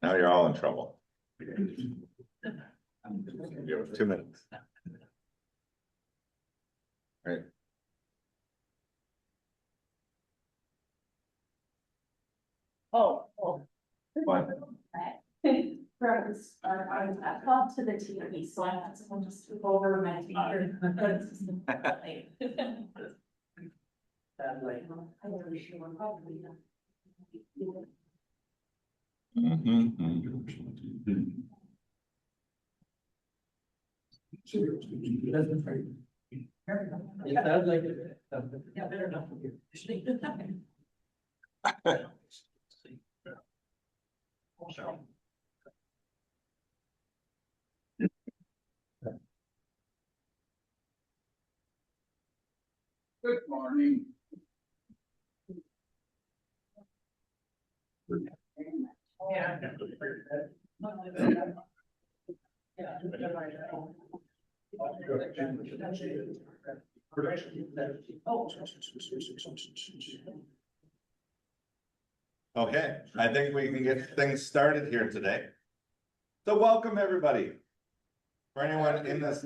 Now you're all in trouble. You have 2 minutes. Right. Oh. What? I've talked to the TV, so I had someone just to go over my TV. It sounds like it. Yeah, better enough. Good morning. Yeah. Okay, I think we can get things started here today. So welcome, everybody. For anyone in this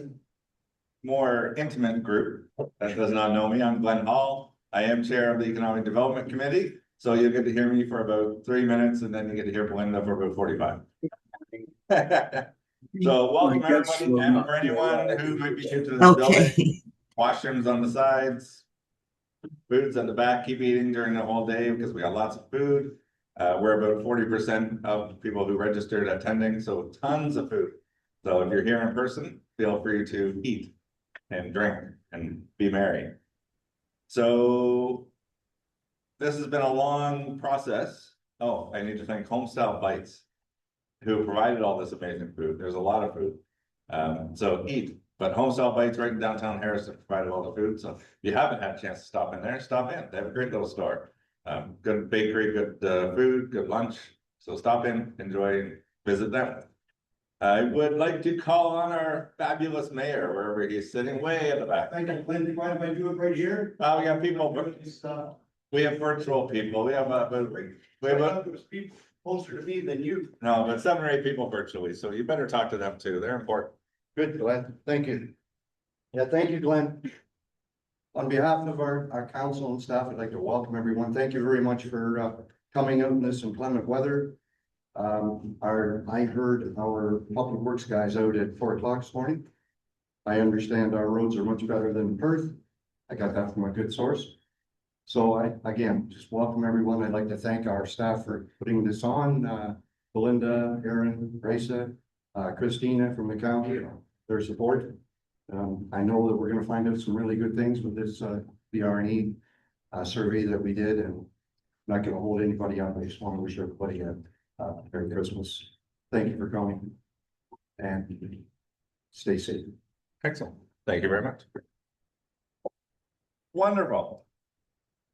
more intimate group that does not know me, I'm Glenn Hall. I am chair of the Economic Development Committee. So you'll get to hear me for about 3 minutes and then you get to hear Belinda for about 45. So welcome everybody, and for anyone who might be new to this building, washrooms on the sides, foods on the back, keep eating during the whole day because we got lots of food. We're about 40% of people who registered attending, so tons of food. So if you're here in person, feel free to eat and drink and be merry. So this has been a long process. Oh, I need to thank Homestyle Bites, who provided all this amazing food. There's a lot of food. So eat. But Homestyle Bites right in downtown Harrison provided all the food. So if you haven't had a chance to stop in there, stop in. They have a great little store. Good bakery, good food, good lunch. So stop in, enjoy, and visit them. I would like to call on our fabulous mayor, wherever he's sitting, way at the back. Thank you, Glenn. Do you mind if I do it right here? We got people. We have virtual people. We have people closer to me than you. no, but 7 or 8 people virtually. So you better talk to them too. They're important. Good, Glenn. Thank you. Yeah, thank you, Glenn. On behalf of our council and staff, I'd like to welcome everyone. Thank you very much for coming out in this inclement weather. I heard our public works guys out at 4 o'clock this morning. I understand our roads are much better than Perth. I got that from a good source. So again, just welcome everyone. I'd like to thank our staff for putting this on. Belinda, Aaron, Raisa, Christina from the county, their support. I know that we're going to find out some really good things with this the R&E survey that we did, and I'm not going to hold anybody up. I just want to wish everybody a Merry Christmas. Thank you for coming, and stay safe. Excellent. Thank you very much. Wonderful.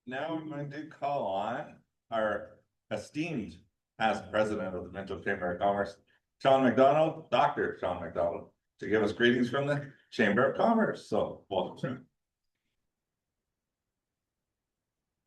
Now I'm going to call on our esteemed past president of the Minto Chamber of Commerce, Sean McDonald, Dr. Sean McDonald, to give us greetings from the Chamber of Commerce. So welcome, sir.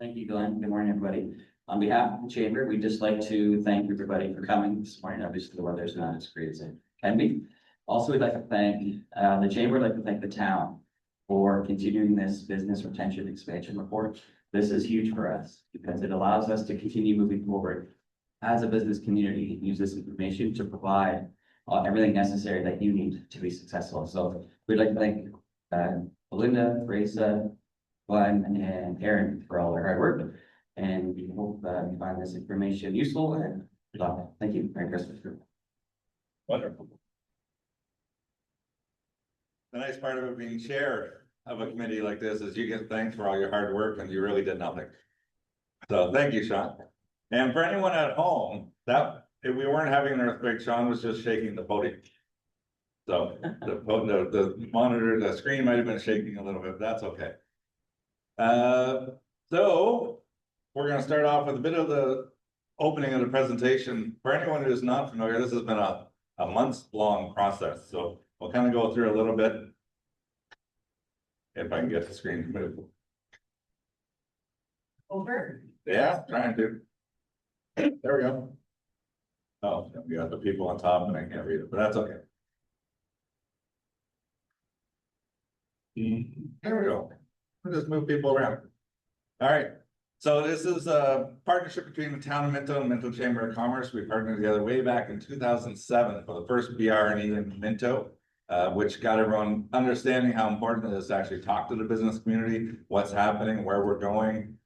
Thank you, Glenn. Good morning, everybody. On behalf of the chamber, we'd just like to thank everybody for coming this morning. Obviously, the weather's not as great as it can be. Also, we'd like to thank the chamber. We'd like to thank the town for continuing this business retention expansion report. This is huge for us because it allows us to continue moving forward as a business community and use this information to provide everything necessary that you need to be successful. So we'd like to thank Belinda, Raisa, Glenn, and Aaron for all their hard work. And we hope you find this information useful and thank you. Merry Christmas. Wonderful. The nice part of it being chair of a committee like this is you get thanks for all your hard work and you really did nothing. So thank you, Sean. And for anyone at home, that if we weren't having an earthquake, Sean was just shaking the podium. So the monitor, the screen might have been shaking a little bit. That's okay. So we're going to start off with a bit of the opening of the presentation. For anyone who is not familiar, this has been a months-long process. So we'll kind of go through a little bit. If I can get the screen to move. Over. Yeah, trying to. There we go. Oh, we got the people on top and I can't read it, but that's okay. There we go. We'll just move people around. All right, so this is a partnership between the Town of Minto and Minto Chamber of Commerce. We partnered together way back in 2007 for the first BRNE in Minto, which got everyone understanding how important it is to actually talk to the business community, what's happening, where we're going,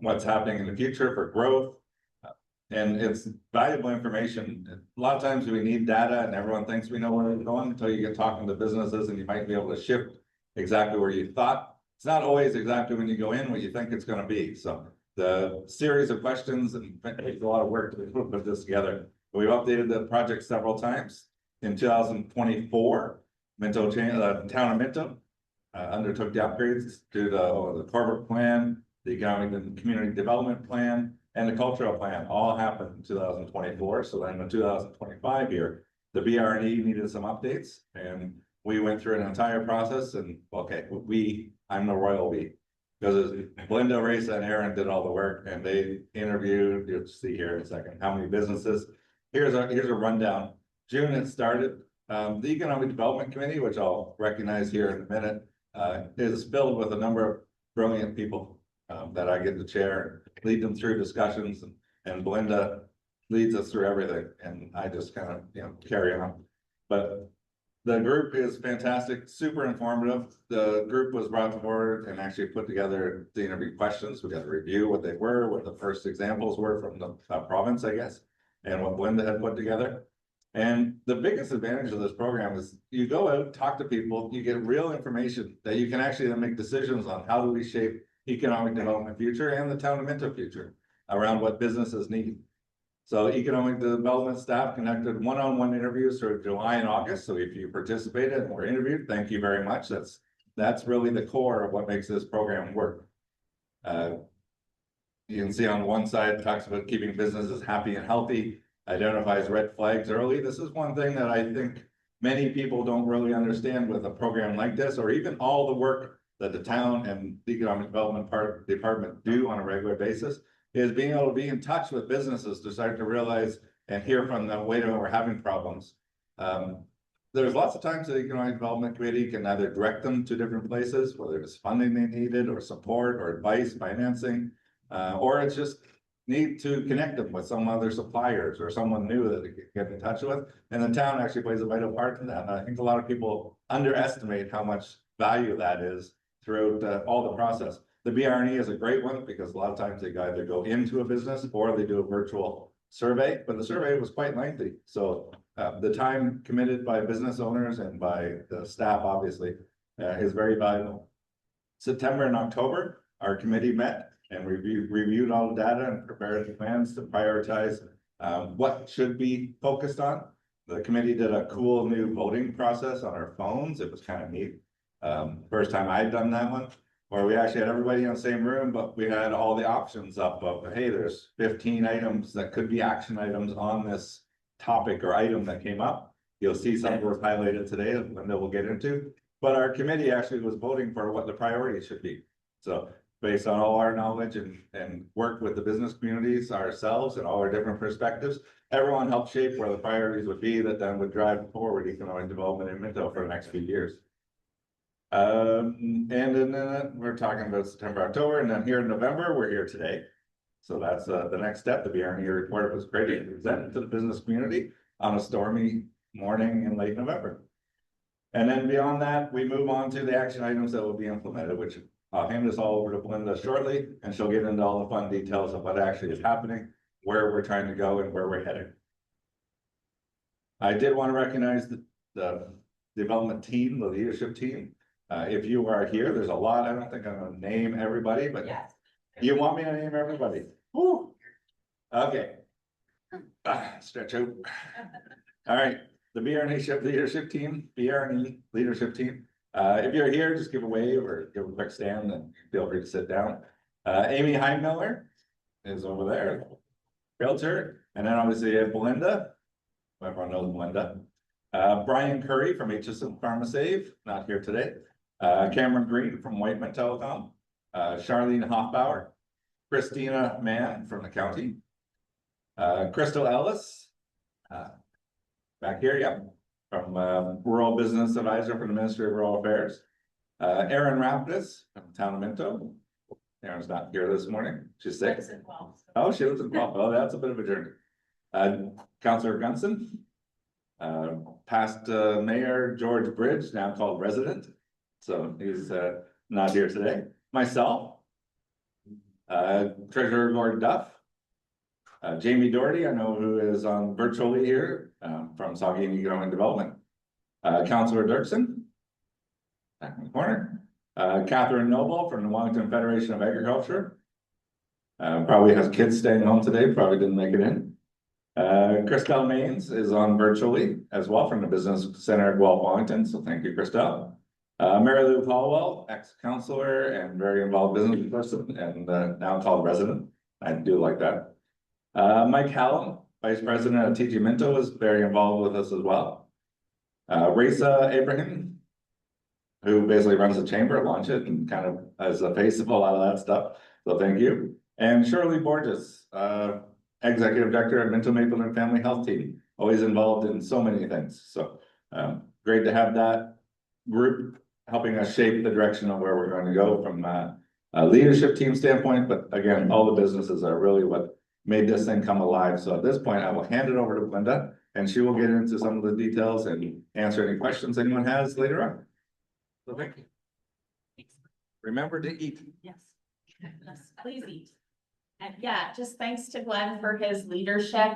what's happening in the future for growth. And it's valuable information. A lot of times we need data and everyone thinks we know where we're going until you get talking to businesses and you might be able to shift exactly where you thought. It's not always exactly when you go in what you think it's going to be. So the series of questions, and it takes a lot of work to put this together. We've updated the project several times. In 2024, Town of Minto undertook the upgrades to the corporate plan, the economic and community development plan, and the cultural plan all happened in 2024. So then in the 2025 year, the BRNE needed some updates, and we went through an entire process. And okay, I'm the royal we, because Belinda, Raisa, and Aaron did all the work, and they interviewed. You'll see here in a second how many businesses. Here's a rundown. June it started. The Economic Development Committee, which I'll recognize here in a minute, is filled with a number of brilliant people that I get to chair, lead them through discussions, and Belinda leads us through everything, and I just kind of carry on. But the group is fantastic, super informative. The group was brought forward and actually put together the interview questions. We got to review what they were, what the first examples were from the province, I guess, and what Belinda had put together. And the biggest advantage of this program is you go out, talk to people, you get real information that you can actually then make decisions on how do we shape economic development future and the Town of Minto future around what businesses need. So economic development staff conducted one-on-one interviews for July and August. So if you participated and were interviewed, thank you very much. That's really the core of what makes this program work. You can see on one side, it talks about keeping businesses happy and healthy, identifies red flags early. This is one thing that I think many people don't really understand with a program like this, or even all the work that the town and the economic development department do on a regular basis, is being able to be in touch with businesses to start to realize and hear from them, wait, we're having problems. There's lots of times the Economic Development Committee can either direct them to different places, whether it's funding they needed or support or advice, financing, or it's just need to connect them with some other suppliers or someone new that they can get in touch with. And the town actually plays a vital part in that. And I think a lot of people underestimate how much value that is throughout all the process. The BRNE is a great one because a lot of times they either go into a business or they do a virtual survey, but the survey was quite lengthy. So the time committed by business owners and by the staff, obviously, is very valuable. September and October, our committee met and reviewed all the data and prepared plans to prioritize what should be focused on. The committee did a cool new voting process on our phones. It was kind of neat. First time I'd done that one, where we actually had everybody in the same room, but we had all the options up of, hey, there's 15 items that could be action items on this topic or item that came up. You'll see some were highlighted today that Linda will get into, but our committee actually was voting for what the priorities should be. So based on all our knowledge and work with the business communities ourselves and all our different perspectives, everyone helped shape where the priorities would be that then would drive forward economic development in Minto for the next few years. And then we're talking about September, October, and then here in November, we're here today. So that's the next step. The BRNE report was created and presented to the business community on a stormy morning in late November. And then beyond that, we move on to the action items that will be implemented, which I'll hand this all over to Belinda shortly, and she'll get into all the fun details of what actually is happening, where we're trying to go, and where we're heading. I did want to recognize the development team, the leadership team. If you are here, there's a lot. I don't think I'm going to name everybody, but yes. You want me to name everybody? Woo. Okay. Stretch out. All right. The BRNE leadership team, BRNE leadership team. If you're here, just give a wave or give a quick stand and feel free to sit down. Amy Heimiller is over there, realtor. And then obviously you have Belinda. Everyone knows Belinda. Brian Curry from HSM PharmaSave, not here today. Cameron Green from Whiteman Telecom. Charlene Hoffbauer. Christina Mann from the county. Crystal Ellis Back here, yeah, from Rural Business Advisor for the Ministry of Rural Affairs. Erin Raptis from Town of Minto. Erin's not here this morning, she's sick. Oh, she lives in Guelph. Oh, that's a bit of a journey. Councillor Gunson. Past Mayor George Bridge, now called resident. So he's not here today. Myself. Treasurer Lord Duff. Jamie Doherty, I know who is on virtually here from Saugeen Economic Development. Councillor Dirksen. Back in the corner. Catherine Noble from the Wellington Federation of Agriculture. Probably has kids staying home today, probably didn't make it in. Christelle Maines is on virtually as well from the Business Center at Guelph, Wellington. So thank you, Christelle. Mary Lou Caldwell, ex-councillor and very involved business person and now called resident. I do like that. Mike Hallam, Vice President of TG Minto, is very involved with us as well. Raisa Abraham, who basically runs the chamber, launch it and kind of as the face of a lot of that stuff. So thank you. And Shirley Borges, Executive Director of Minto Mapleton Family Health Team, always involved in so many things. So great to have that group helping us shape the direction of where we're going to go from a leadership team standpoint. But again, all the businesses are really what made this thing come alive. So at this point, I will hand it over to Linda and she will get into some of the details and answer any questions anyone has later on. So thank you. Remember to eat. Yes, please eat. And yeah, just thanks to Glenn for his leadership.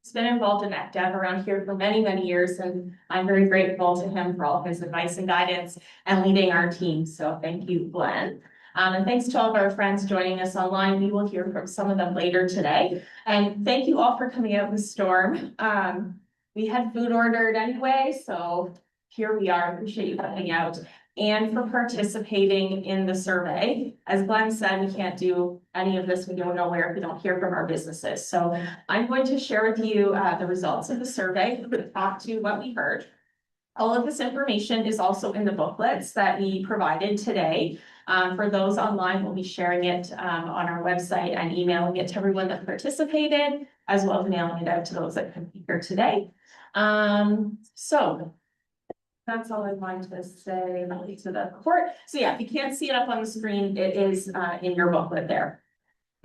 He's been involved in ACDEV around here for many, many years, and I'm very grateful to him for all of his advice and guidance and leading our team. So thank you, Glenn. And thanks to all of our friends joining us online. We will hear from some of them later today. And thank you all for coming out in the storm. We had food ordered anyway, so here we are. Appreciate you coming out and for participating in the survey. As Glenn said, we can't do any of this. We don't know where if we don't hear from our businesses. So I'm going to share with you the results of the survey, talk to what we heard. All of this information is also in the booklets that we provided today. For those online, we'll be sharing it on our website and emailing it to everyone that participated, as well as mailing it out to those that couldn't be here today. So that's all I wanted to say to the report. So yeah, if you can't see it up on the screen, it is in your booklet there.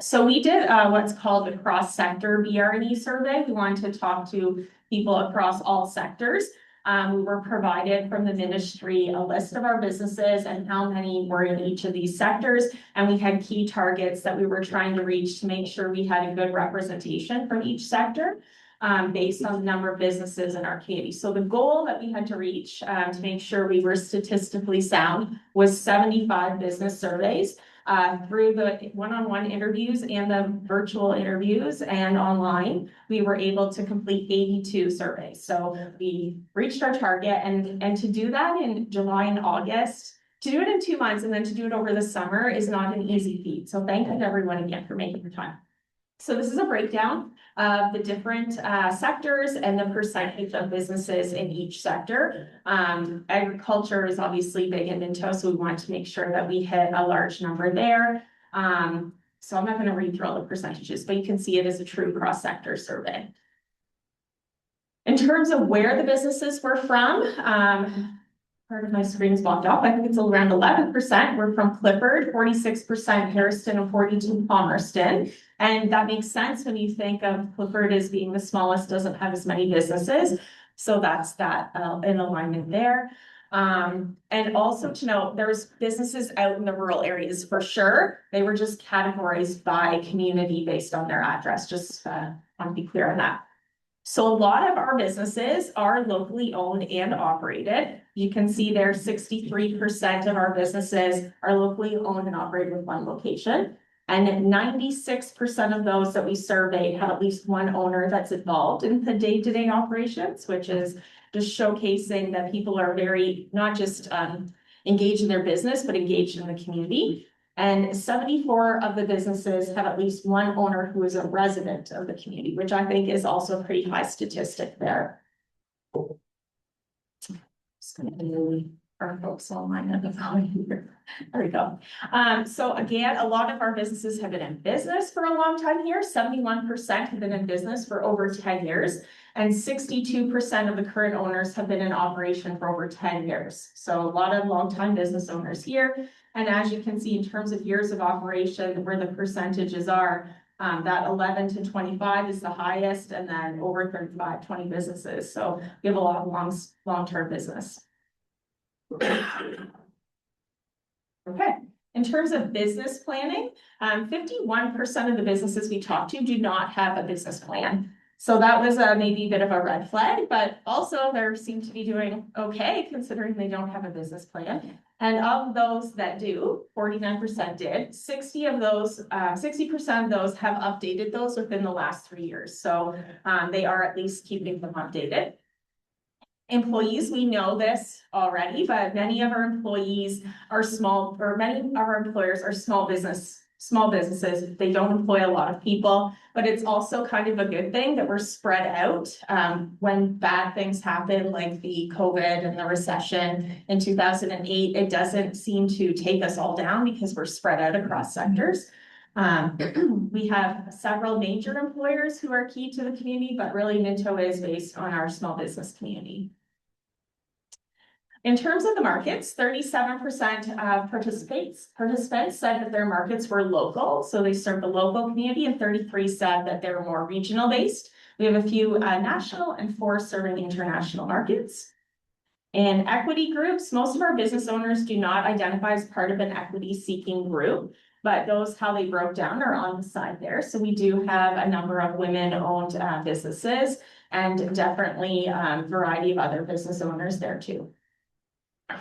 So we did what's called a cross-sector BRE survey. We wanted to talk to people across all sectors. We were provided from the ministry a list of our businesses and how many were in each of these sectors. And we had key targets that we were trying to reach to make sure we had a good representation from each sector. Based on the number of businesses in our community. So the goal that we had to reach to make sure we were statistically sound was 75 business surveys through the one-on-one interviews and the virtual interviews and online. We were able to complete 82 surveys. So we reached our target and to do that in July and August, to do it in 2 months and then to do it over the summer is not an easy feat. So thank you to everyone again for making the time. So this is a breakdown of the different sectors and the percentage of businesses in each sector. Agriculture is obviously big in Minto, so we want to make sure that we hit a large number there. So I'm not going to read through all the percentages, but you can see it as a true cross-sector survey. In terms of where the businesses were from, part of my screen's blocked off. I think it's around 11%. We're from Clifford, 46% Harriston, and 42% Palmerston. And that makes sense when you think of Clifford as being the smallest, doesn't have as many businesses. So that's that in alignment there. And also to note, there's businesses out in the rural areas for sure. They were just categorized by community based on their address. Just want to be clear on that. So a lot of our businesses are locally owned and operated. You can see there 63% of our businesses are locally owned and operated with one location. And 96% of those that we surveyed have at least one owner that's involved in the day-to-day operations, which is just showcasing that people are very, not just engaged in their business, but engaged in the community. And 74 of the businesses have at least one owner who is a resident of the community, which I think is also a pretty high statistic there. Just going to our folks online at the phone here. There we go. So again, a lot of our businesses have been in business for a long time here. 71% have been in business for over 10 years. And 62% of the current owners have been in operation for over 10 years. So a lot of longtime business owners here. And as you can see, in terms of years of operation, where the percentages are, that 11 to 25 is the highest, and then over 35, 20 businesses. So we have a lot of long-term business. Okay, in terms of business planning, 51% of the businesses we talked to do not have a business plan. So that was maybe a bit of a red flag, but also they seem to be doing okay considering they don't have a business plan. And of those that do, 49% did. 60% of those have updated those within the last 3 years. So they are at least keeping them updated. Employees, we know this already, but many of our employees are small, or many of our employers are small businesses. They don't employ a lot of people, but it's also kind of a good thing that we're spread out. When bad things happen, like the COVID and the recession in 2008, it doesn't seem to take us all down because we're spread out across sectors. We have several major employers who are key to the community, but really Minto is based on our small business community. In terms of the markets, 37% of participants said that their markets were local, so they serve the local community, and 33% said that they were more regional based. We have a few national and 4 serving international markets. In equity groups, most of our business owners do not identify as part of an equity seeking group, but those how they broke down are on the side there. So we do have a number of women-owned businesses, and definitely a variety of other business owners there too.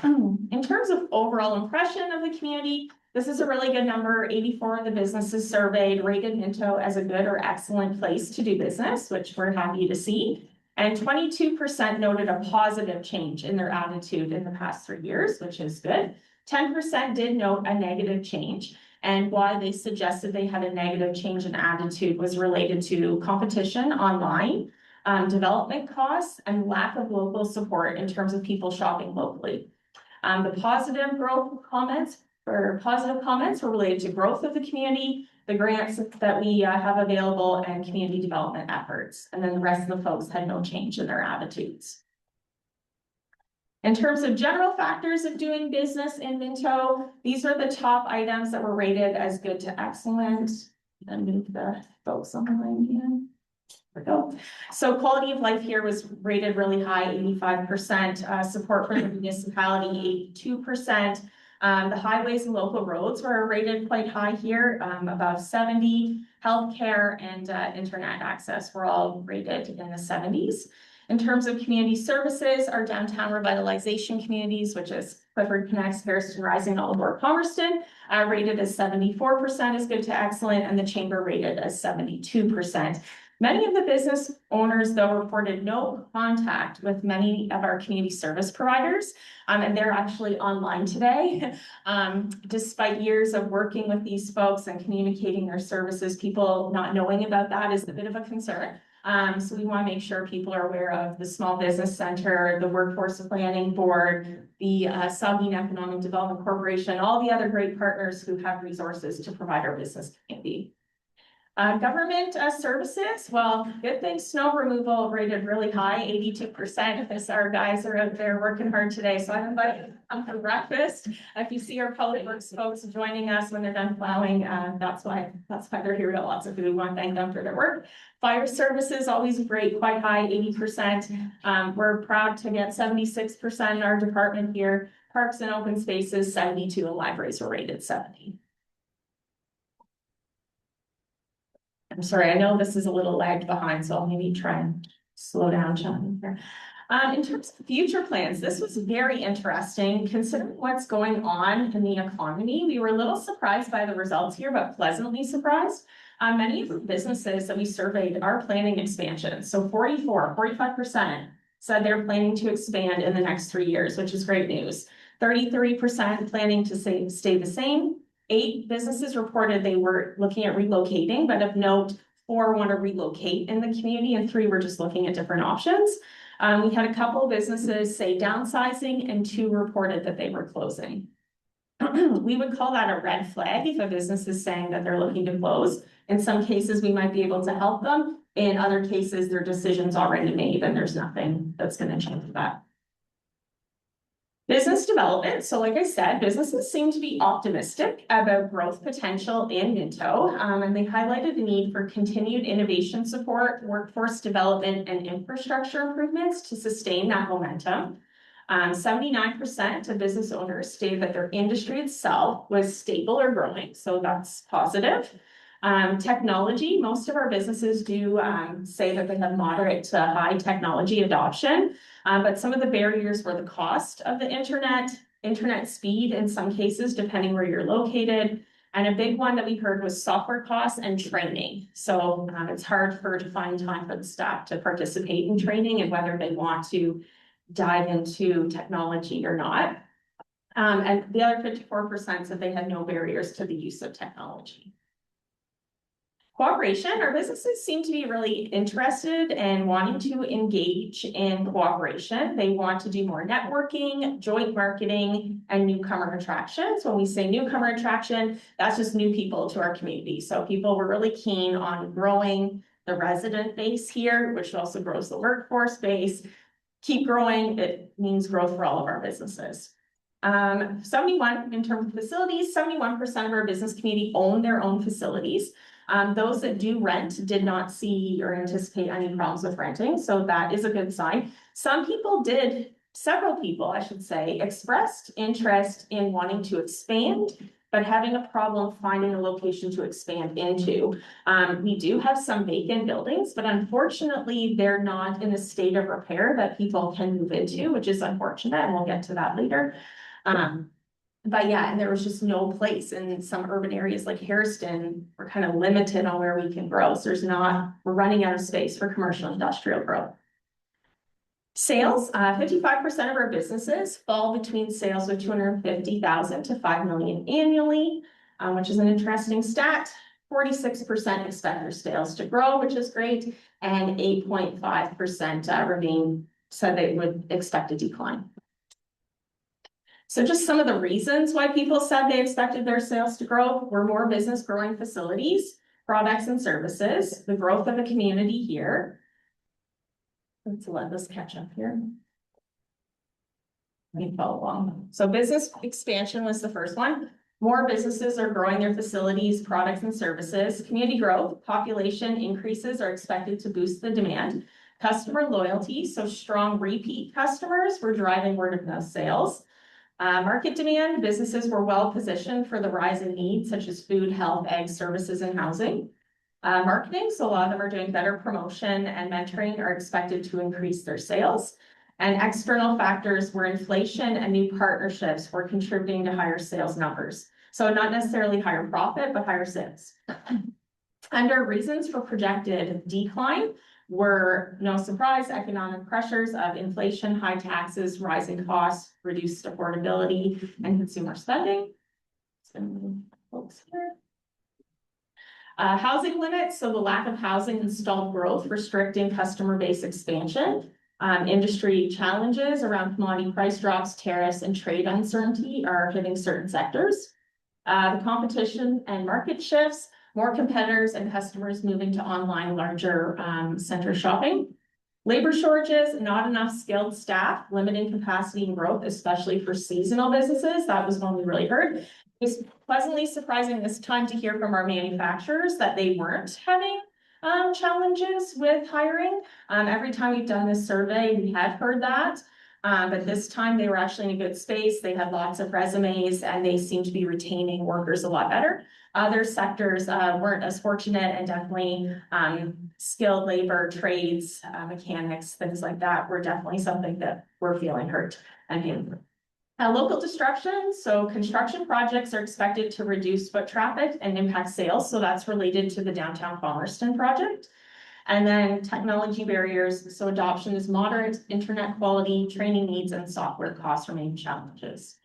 In terms of overall impression of the community, this is a really good number. 84 of the businesses surveyed rated Minto as a good or excellent place to do business, which we're happy to see. And 22% noted a positive change in their attitude in the past 3 years, which is good. 10% did note a negative change. And why they suggested they had a negative change in attitude was related to competition online, development costs, and lack of local support in terms of people shopping locally. The positive comments were related to growth of the community, the grants that we have available, and community development efforts. And then the rest of the folks had no change in their attitudes. In terms of general factors of doing business in Minto, these are the top items that were rated as good to excellent. And move the folks on the line again. There we go. So quality of life here was rated really high, 85%. Support for the municipality, 82%. The highways and local roads were rated quite high here, above 70. Healthcare and internet access were all rated in the 70s. In terms of community services, our downtown revitalization communities, which is Clifford Connects, Harrison Rising, Aldor, Palmerston, rated as 74% as good to excellent, and the chamber rated as 72%. Many of the business owners, though, reported no contact with many of our community service providers, and they're actually online today. Despite years of working with these folks and communicating their services, people not knowing about that is a bit of a concern. So we want to make sure people are aware of the Small Business Center, the Workforce Planning Board, the Sabine Economic Development Corporation, all the other great partners who have resources to provide our business community. Government services, well, good thing snow removal rated really high, 82%, because our guys are out there working hard today. So I invite you to come for breakfast. If you see our public works folks joining us when they're done plowing, that's why they're here. We got lots of food. We want to thank them for their work. Fire services, always great, quite high, 80%. We're proud to get 76% in our department here. Parks and open spaces, 72, and libraries were rated 70. I'm sorry, I know this is a little lagged behind, so I'll maybe try and slow down, John, here. In terms of future plans, this was very interesting. Considering what's going on in the economy, we were a little surprised by the results here, but pleasantly surprised. Many of the businesses that we surveyed are planning expansion. So 45% said they're planning to expand in the next 3 years, which is great news. 33% planning to stay the same. 8 businesses reported they were looking at relocating, but of note, 4 want to relocate in the community and 3 were just looking at different options. We had a couple of businesses say downsizing and 2 reported that they were closing. We would call that a red flag if a business is saying that they're looking to close. In some cases, we might be able to help them. In other cases, their decision's already made and there's nothing that's going to change that. Business development. So like I said, businesses seem to be optimistic about growth potential in Minto, and they highlighted the need for continued innovation support, workforce development, and infrastructure improvements to sustain that momentum. 79% of business owners stated that their industry itself was stable or growing, so that's positive. Technology, most of our businesses do say that they have moderate to high technology adoption, but some of the barriers were the cost of the internet speed in some cases, depending where you're located. And a big one that we heard was software costs and training. So it's hard to find time for the staff to participate in training and whether they want to dive into technology or not. And the other 54% said they had no barriers to the use of technology. Cooperation, our businesses seem to be really interested and wanting to engage in cooperation. They want to do more networking, joint marketing, and newcomer attractions. When we say newcomer attraction, that's just new people to our community. So people were really keen on growing the resident base here, which also grows the workforce base. Keep growing, it means growth for all of our businesses. 71, in terms of facilities, 71% of our business community own their own facilities. Those that do rent did not see or anticipate any problems with renting, so that is a good sign. Several people, I should say, expressed interest in wanting to expand, but having a problem finding a location to expand into. We do have some vacant buildings, but unfortunately, they're not in a state of repair that people can move into, which is unfortunate, and we'll get to that later. But yeah, and there was just no place in some urban areas like Hairston. We're kind of limited on where we can grow. So we're running out of space for commercial industrial growth. Sales, 55% of our businesses fall between sales of $250,000 to $5 million annually, which is an interesting stat. 46% expect their sales to grow, which is great, and 8.5% said they would expect a decline. So just some of the reasons why people said they expected their sales to grow were more business growing facilities, products and services, the growth of the community here. Let's let this catch up here. Let me follow along. So business expansion was the first one. More businesses are growing their facilities, products and services. Community growth, population increases are expected to boost the demand. Customer loyalty, so strong repeat customers were driving word of mouth sales. Market demand, businesses were well positioned for the rise in needs such as food, health, ag services, and housing. Marketing, so a lot of them are doing better promotion and mentoring are expected to increase their sales. And external factors were inflation and new partnerships were contributing to higher sales numbers. So not necessarily higher profit, but higher sales. Under reasons for projected decline were, no surprise, economic pressures of inflation, high taxes, rising costs, reduced affordability, and consumer spending. Folks here. Housing limits, so the lack of housing and stalled growth restricting customer base expansion. Industry challenges around commodity price drops, tariffs, and trade uncertainty are hitting certain sectors. The competition and market shifts, more competitors and customers moving to online larger center shopping. Labor shortages, not enough skilled staff, limiting capacity and growth, especially for seasonal businesses. That was one we really heard. It was pleasantly surprising this time to hear from our manufacturers that they weren't having challenges with hiring. Every time we've done this survey, we have heard that. But this time they were actually in a good space. They had lots of resumes and they seem to be retaining workers a lot better. Other sectors weren't as fortunate, and definitely skilled labor, trades, mechanics, things like that were definitely something that we're feeling hurt and hampered. Local disruption, so construction projects are expected to reduce foot traffic and impact sales. So that's related to the downtown Palmerston project. And then technology barriers, so adoption is moderate, internet quality, training needs, and software costs remain challenges.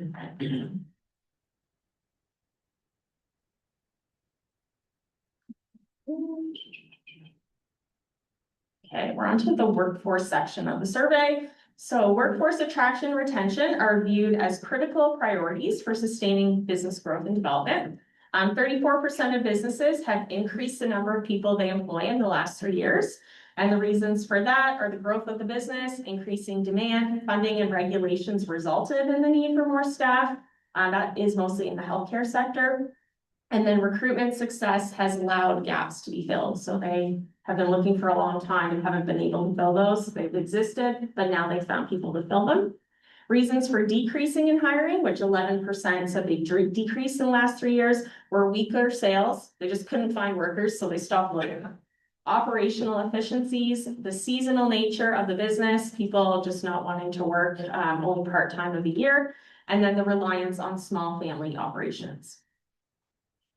Okay, we're onto the workforce section of the survey. So workforce attraction and retention are viewed as critical priorities for sustaining business growth and development. 34% of businesses have increased the number of people they employ in the last 3 years. And the reasons for that are the growth of the business, increasing demand, funding and regulations resulted in the need for more staff. That is mostly in the healthcare sector. And then recruitment success has allowed gaps to be filled. So they have been looking for a long time and haven't been able to fill those. They've existed, but now they've found people to fill them. Reasons for decreasing in hiring, which 11% said they decreased in the last 3 years, were weaker sales. They just couldn't find workers, so they stopped looking. Operational efficiencies, the seasonal nature of the business, people just not wanting to work only part-time of the year, and then the reliance on small family operations.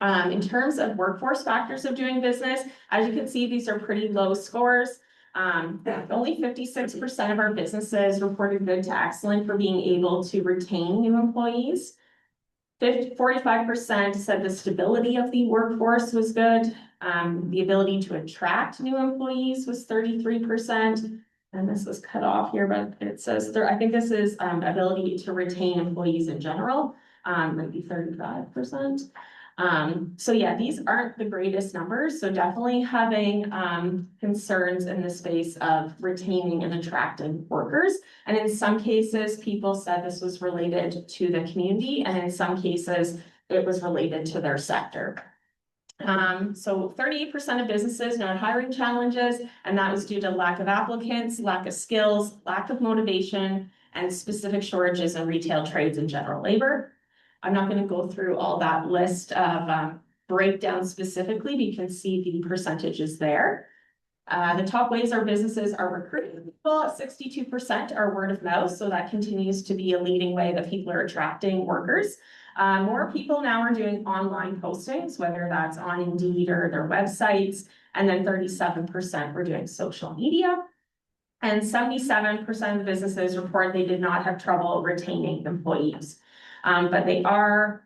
In terms of workforce factors of doing business, as you can see, these are pretty low scores. Only 56% of our businesses reported good to excellent for being able to retain new employees. 45% said the stability of the workforce was good. The ability to attract new employees was 33%. And this was cut off here, but it says there, I think this is ability to retain employees in general, might be 35%. So yeah, these aren't the greatest numbers. So definitely having concerns in the space of retaining and attracting workers. And in some cases, people said this was related to the community, and in some cases, it was related to their sector. So 38% of businesses noted hiring challenges, and that was due to lack of applicants, lack of skills, lack of motivation, and specific shortages in retail trades and general labor. I'm not going to go through all that list of breakdown specifically, but you can see the percentages there. The top ways our businesses are recruiting people, 62% are word of mouth, so that continues to be a leading way that people are attracting workers. More people now are doing online postings, whether that's on Indeed or their websites, and then 37% were doing social media. And 77% of the businesses report they did not have trouble retaining employees. But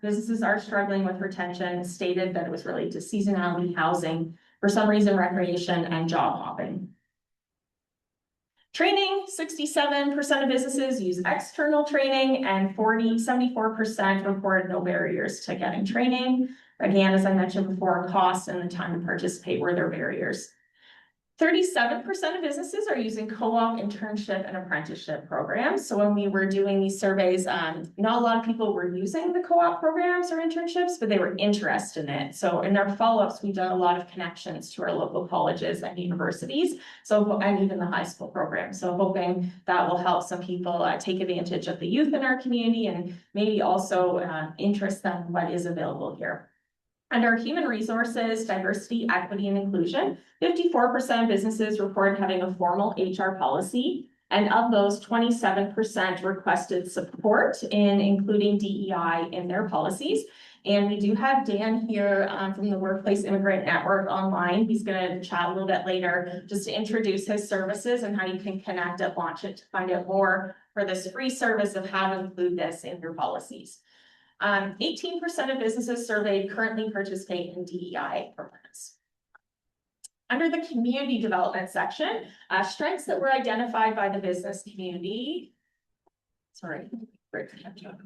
businesses are struggling with retention, stated that it was related to seasonality, housing, for some reason, recreation and job hopping. Training, 67% of businesses use external training, and 74% report no barriers to getting training. Again, as I mentioned before, cost and the time to participate were their barriers. 37% of businesses are using co-op, internship, and apprenticeship programs. So when we were doing these surveys, not a lot of people were using the co-op programs or internships, but they were interested in it. So in our follow-ups, we've done a lot of connections to our local colleges and universities, and even the high school program. So hoping that will help some people take advantage of the youth in our community and maybe also interest them in what is available here. Under human resources, diversity, equity, and inclusion, 54% of businesses reported having a formal HR policy. And of those, 27% requested support in including DEI in their policies. And we do have Dan here from the Workplace Immigrant Network online. He's going to chat a little bit later just to introduce his services and how you can connect at Launch It to find out more for this free service of how to include this in your policies. 18% of businesses surveyed currently participate in DEI programs. Under the community development section, strengths that were identified by the business community. Sorry, break the catch up.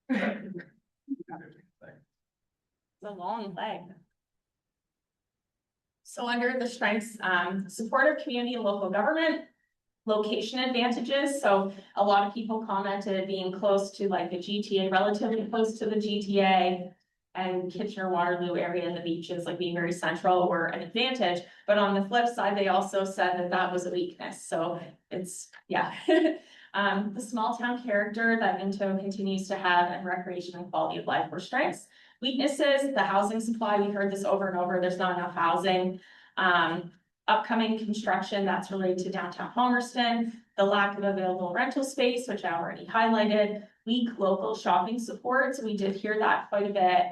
It's a long leg. So under the strengths, supportive community and local government, location advantages. So a lot of people commented being close to like the GTA, relatively close to the GTA and Kitchener-Waterloo area and the beaches, like being very central, were an advantage. But on the flip side, they also said that that was a weakness. So it's, yeah. The small town character that Minto continues to have and recreation and quality of life were strengths. Weaknesses, the housing supply, we've heard this over and over, there's not enough housing. Upcoming construction that's related to downtown Palmerston, the lack of available rental space, which I already highlighted, weak local shopping support. So we did hear that quite a bit.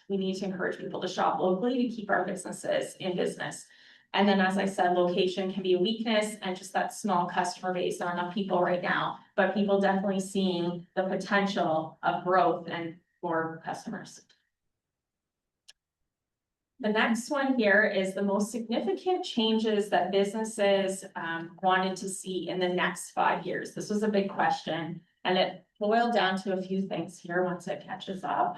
We need to encourage people to shop locally to keep our businesses in business. And then, as I said, location can be a weakness and just that small customer base, not enough people right now, but people definitely seeing the potential of growth and more customers. The next one here is the most significant changes that businesses wanted to see in the next 5 years. This was a big question, and it boiled down to a few things here once it catches up.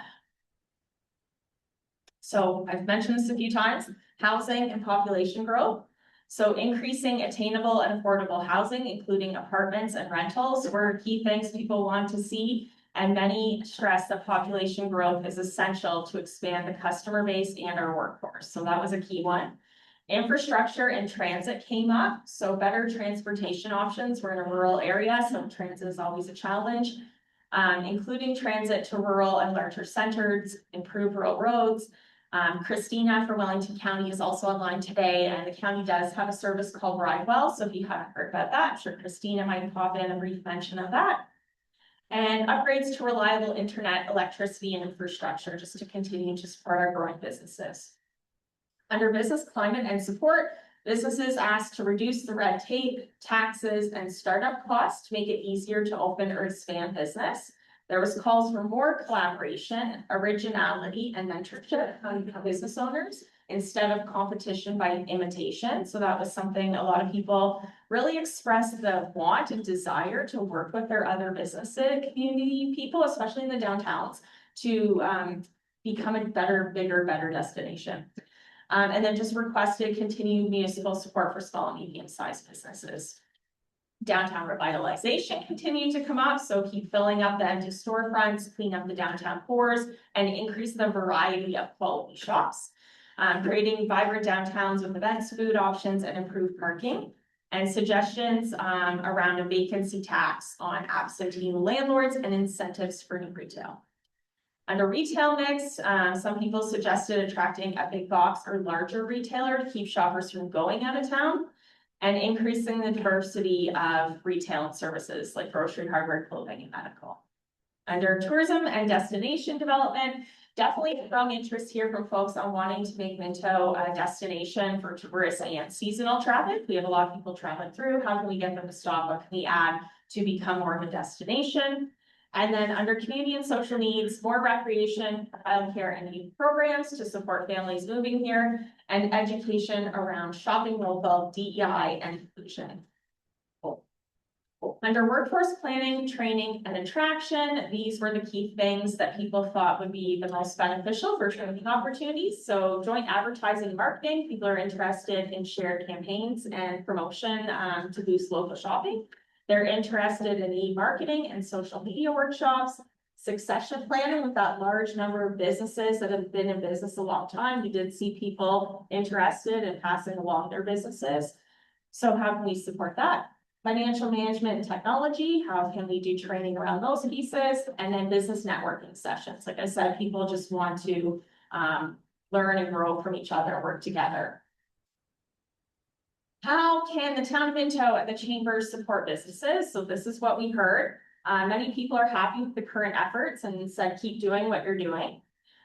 So I've mentioned this a few times, housing and population growth. So increasing attainable and affordable housing, including apartments and rentals, were key things people want to see. And many stress that population growth is essential to expand the customer base and our workforce. So that was a key one. Infrastructure and transit came up. So better transportation options. We're in a rural area, so transit is always a challenge. Including transit to rural and larger centers, improve rural roads. Christina from Wellington County is also online today, and the county does have a service called RideWell. So if you haven't heard about that, I'm sure Christina might pop in a brief mention of that. And upgrades to reliable internet, electricity, and infrastructure just to continue to support our growing businesses. Under business climate and support, businesses asked to reduce the red tape, taxes, and startup costs to make it easier to open or expand business. There was calls for more collaboration, originality, and mentorship on business owners instead of competition by imitation. So that was something a lot of people really expressed the want and desire to work with their other businesses, community people, especially in the downtowns, to become a better, bigger, better destination. And then just requested continued municipal support for small and medium-sized businesses. Downtown revitalization continued to come up, so keep filling up the empty storefronts, clean up the downtown cores, and increase the variety of quality shops. Creating vibrant downtowns with events, food options, and improved parking. And suggestions around a vacancy tax on absentee landlords and incentives for new retail. Under retail mix, some people suggested attracting a big box or larger retailer to keep shoppers from going out of town. And increasing the diversity of retail and services like grocery, hardware, clothing, and medical. Under tourism and destination development, definitely strong interest here from folks on wanting to make Minto a destination for tourists and seasonal traffic. We have a lot of people traveling through. How can we get them to stop? What can we add to become more of a destination? And then under community and social needs, more recreation, childcare, and youth programs to support families moving here, and education around shopping local, DEI, and inclusion. Under workforce planning, training, and attraction, these were the key things that people thought would be the most beneficial for training opportunities. So joint advertising and marketing, people are interested in shared campaigns and promotion to boost local shopping. They're interested in e-marketing and social media workshops, succession planning with that large number of businesses that have been in business a long time. We did see people interested in passing along their businesses. So how can we support that? Financial management and technology, how can we do training around those pieces? And then business networking sessions. Like I said, people just want to learn and grow from each other, work together. How can the town of Minto and the chambers support businesses? So this is what we heard. Many people are happy with the current efforts and said, keep doing what you're doing.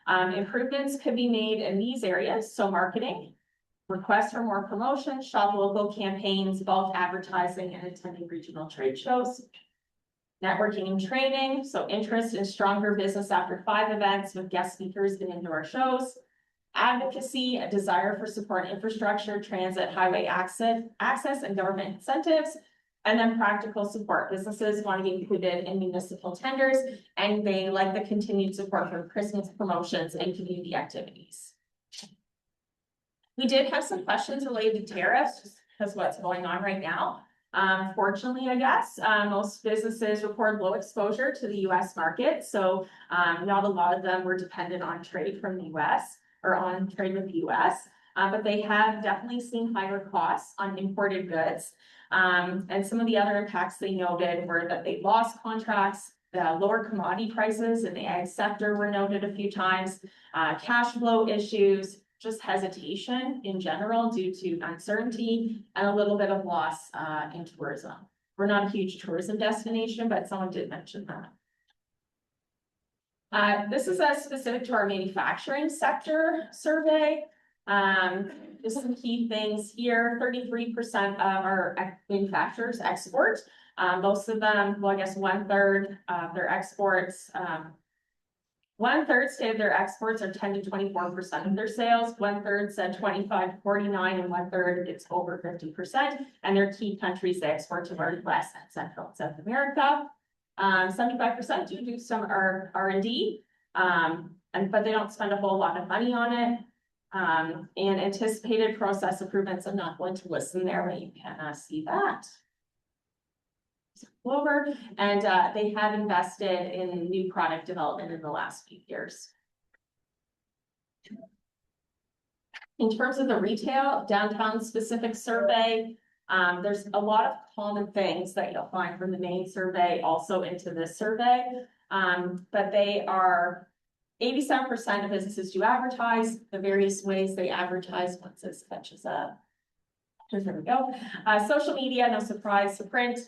Improvements could be made in these areas. So marketing, requests for more promotion, shop local campaigns, bulk advertising, and attending regional trade shows. Networking and training. So interest in stronger business after 5 events with guest speakers and indoor shows. Advocacy, a desire for support infrastructure, transit, highway access, and government incentives. And then practical support. Businesses want to be included in municipal tenders, and they like the continued support for Christmas promotions and community activities. We did have some questions related to tariffs, just because what's going on right now. Fortunately, I guess, most businesses report low exposure to the US market. So not a lot of them were dependent on trade from the US. Or on trade with the US, but they have definitely seen higher costs on imported goods. And some of the other impacts they noted were that they lost contracts, the lower commodity prices in the ag sector were noted a few times, cash flow issues, just hesitation in general due to uncertainty, and a little bit of loss in tourism. We're not a huge tourism destination, but someone did mention that. This is specific to our manufacturing sector survey. Just some key things here. 33% of our manufacturers export. Most of them, well, I guess 1/3 of their exports 1/3 say their exports are 10 to 24% of their sales. 1/3 said 25 to 49, and 1/3 it's over 50%. And their key countries they export to are West and Central and South America. 75% do some R&D, but they don't spend a whole lot of money on it. And anticipated process improvements, I'm not going to listen there, but you can see that. Over, and they have invested in new product development in the last few years. In terms of the retail downtown specific survey, there's a lot of common things that you'll find from the main survey also into this survey. But they are 87% of businesses do advertise. The various ways they advertise, once this catches up. There we go. Social media, no surprise, to print,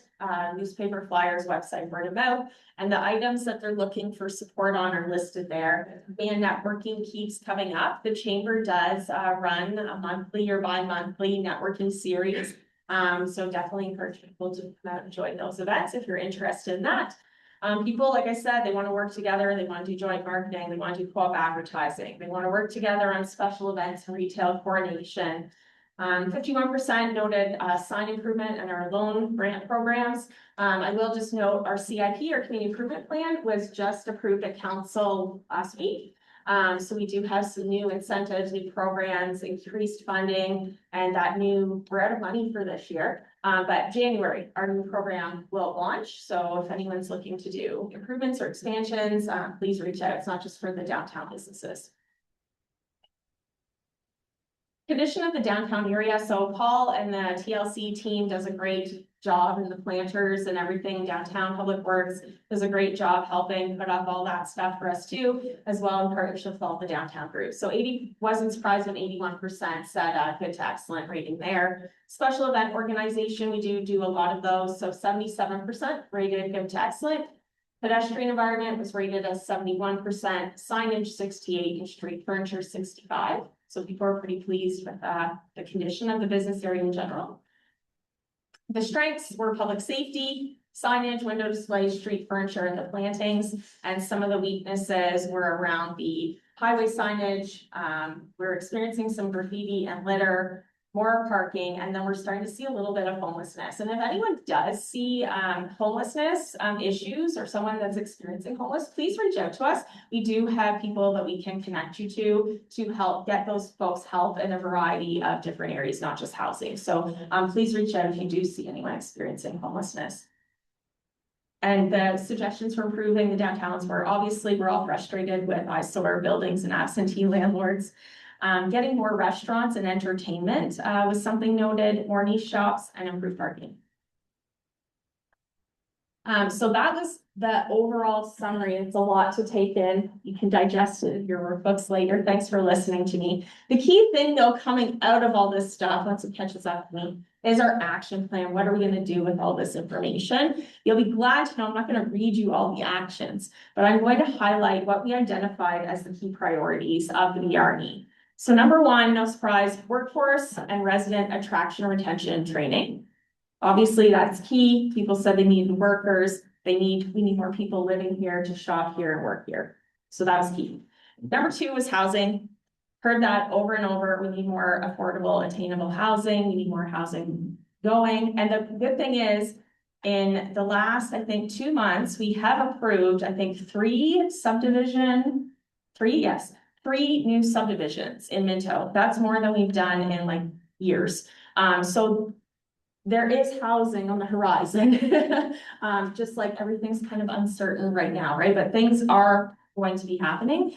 newspaper, flyers, website, word of mouth, and the items that they're looking for support on are listed there. And networking keeps coming up. The chamber does run a monthly or bi-monthly networking series. So definitely encourage people to come out and join those events if you're interested in that. People, like I said, they want to work together, they want to do joint marketing, they want to do co-op advertising, they want to work together on special events and retail coordination. 51% noted sign improvement and our loan grant programs. I will just note our CIP, our community improvement plan, was just approved at council last week. So we do have some new incentives, new programs, increased funding, and we're out of money for this year. But January, our new program will launch. So if anyone's looking to do improvements or expansions, please reach out. It's not just for the downtown businesses. Condition of the downtown area. So Paul and the TLC team does a great job, and the planters and everything downtown Public Works does a great job helping put up all that stuff for us too, as well in partnership with all the downtown groups. So 80 wasn't surprised when 81% said good to excellent rating there. Special event organization, we do a lot of those. So 77% rated good to excellent. Pedestrian environment was rated as 71%, signage 68, and street furniture 65. So people are pretty pleased with the condition of the business area in general. The strengths were public safety, signage, window displays, street furniture, and the plantings. And some of the weaknesses were around the highway signage. We're experiencing some graffiti and litter, more parking, and then we're starting to see a little bit of homelessness. And if anyone does see homelessness issues or someone that's experiencing homeless, please reach out to us. We do have people that we can connect you to help get those folks help in a variety of different areas, not just housing. So please reach out if you do see anyone experiencing homelessness. And the suggestions for improving the downtowns were, obviously, we're all frustrated with eyesore buildings and absentee landlords. Getting more restaurants and entertainment was something noted, more niche shops, and improved parking. So that was the overall summary. It's a lot to take in. You can digest it in your workbooks later. Thanks for listening to me. The key thing, though, coming out of all this stuff, once it catches up to me, is our action plan. What are we going to do with all this information? You'll be glad to know I'm not going to read you all the actions, but I'm going to highlight what we identified as the key priorities of the BRE. So number one, no surprise, workforce and resident attraction, retention, and training. Obviously, that's key. People said they need workers. We need more people living here to shop here and work here. So that was key. Number two was housing. Heard that over and over. We need more affordable, attainable housing. We need more housing going. And the good thing is, in the last, I think, 2 months, we have approved, I think, 3 new subdivisions in Minto. That's more than we've done in like years. So there is housing on the horizon, just like everything's kind of uncertain right now, right? But things are going to be happening.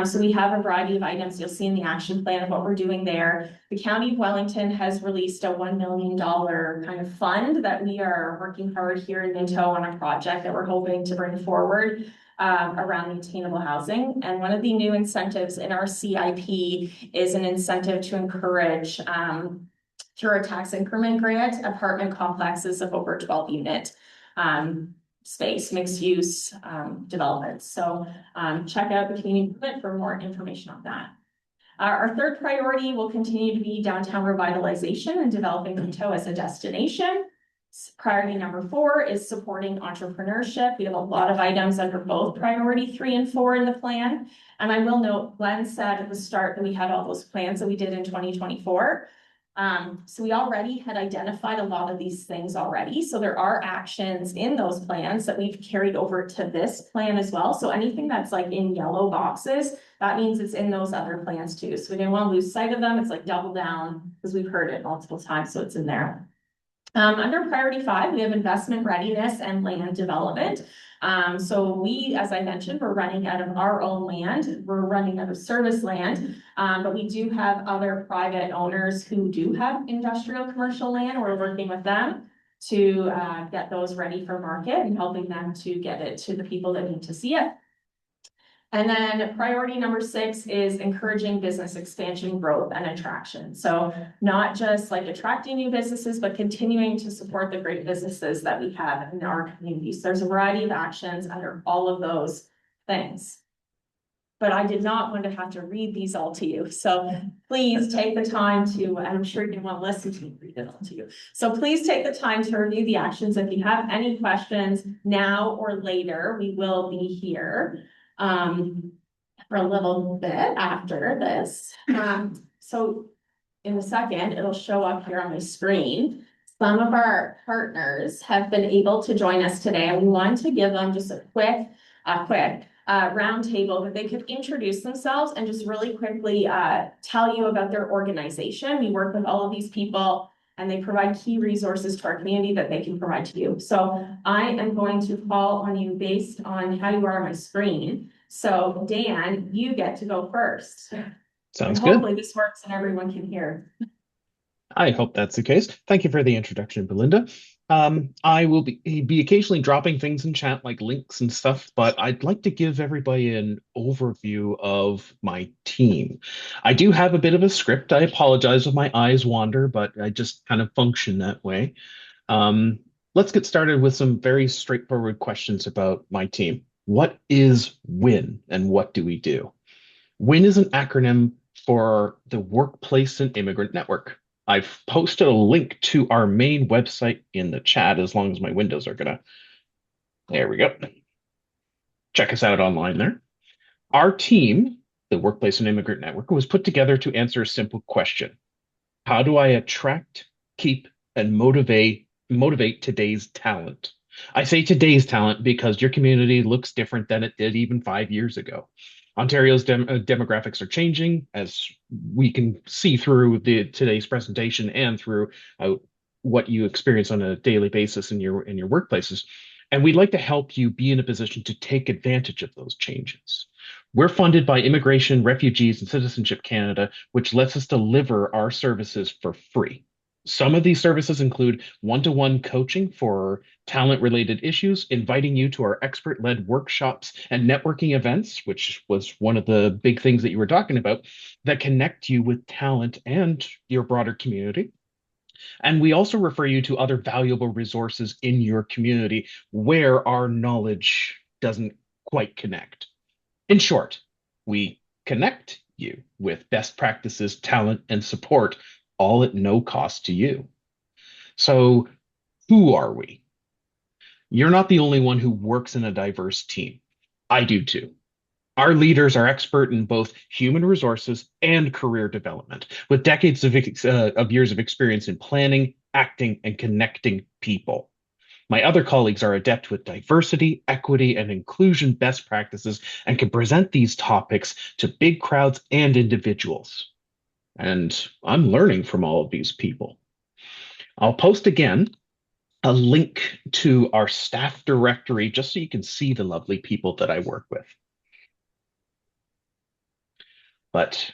So we have a variety of items you'll see in the action plan of what we're doing there. The County of Wellington has released a $1 million kind of fund that we are working hard here in Minto on a project that we're hoping to bring forward around the attainable housing. And one of the new incentives in our CIP is an incentive to encourage through our tax increment grant, apartment complexes of over 12 unit space, mixed use developments. So check out the community improvement for more information on that. Our third priority will continue to be downtown revitalization and developing Minto as a destination. Priority number 4 is supporting entrepreneurship. We have a lot of items under both priority 3 and 4 in the plan. And I will note, Glenn said at the start that we had all those plans that we did in 2024. So we already had identified a lot of these things already. So there are actions in those plans that we've carried over to this plan as well. So anything that's like in yellow boxes, that means it's in those other plans too. So we didn't want to lose sight of them. It's like double down because we've heard it multiple times. So it's in there. Under priority 5, we have investment readiness and land development. So we, as I mentioned, we're running out of our own land. We're running out of service land, but we do have other private owners who do have industrial commercial land. We're working with them to get those ready for market and helping them to get it to the people that need to see it. And then priority number 6 is encouraging business expansion, growth, and attraction. So not just like attracting new businesses, but continuing to support the great businesses that we have in our communities. There's a variety of actions under all of those things. But I did not want to have to read these all to you. So please take the time to, and I'm sure you want to listen to me read it all to you. So please take the time to review the actions. If you have any questions now or later, we will be here for a little bit after this. So in a second, it'll show up here on my screen. Some of our partners have been able to join us today, and we want to give them just a quick round table that they could introduce themselves and just really quickly tell you about their organization. We work with all of these people and they provide key resources to our community that they can provide to you. So I am going to call on you based on how you are on my screen. So Dan, you get to go first. Sounds and good. hopefully this works and everyone can hear. I hope that's the case. Thank you for the introduction, Belinda. I will be occasionally dropping things in chat like links and stuff, but I'd like to give everybody an overview of my team. I do have a bit of a script. I apologize if my eyes wander, but I just kind of function that way. Let's get started with some very straightforward questions about my team. What is WIN and what do we do? WIN is an acronym for the Workplace and Immigrant Network. I've posted a link to our main website in the chat as long as my windows are gonna. There we go. Check us out online there. Our team, the Workplace and Immigrant Network, was put together to answer a simple question. How do I attract, keep, and motivate today's talent? I say today's talent because your community looks different than it did even 5 years ago. Ontario's demographics are changing, as we can see through today's presentation and through what you experience on a daily basis in your workplaces. And we'd like to help you be in a position to take advantage of those changes. We're funded by Immigration, Refugees, and Citizenship Canada, which lets us deliver our services for free. Some of these services include one-to-one coaching for talent-related issues, inviting you to our expert-led workshops and networking events, which was one of the big things that you were talking about, that connect you with talent and your broader community. And we also refer you to other valuable resources in your community where our knowledge doesn't quite connect. In short, we connect you with best practices, talent, and support, all at no cost to you. So who are we? You're not the only one who works in a diverse team. I do too. Our leaders are expert in both human resources and career development, with decades of years of experience in planning, acting, and connecting people. My other colleagues are adept with diversity, equity, and inclusion best practices and can present these topics to big crowds and individuals. And I'm learning from all of these people. I'll post again a link to our staff directory just so you can see the lovely people that I work with. But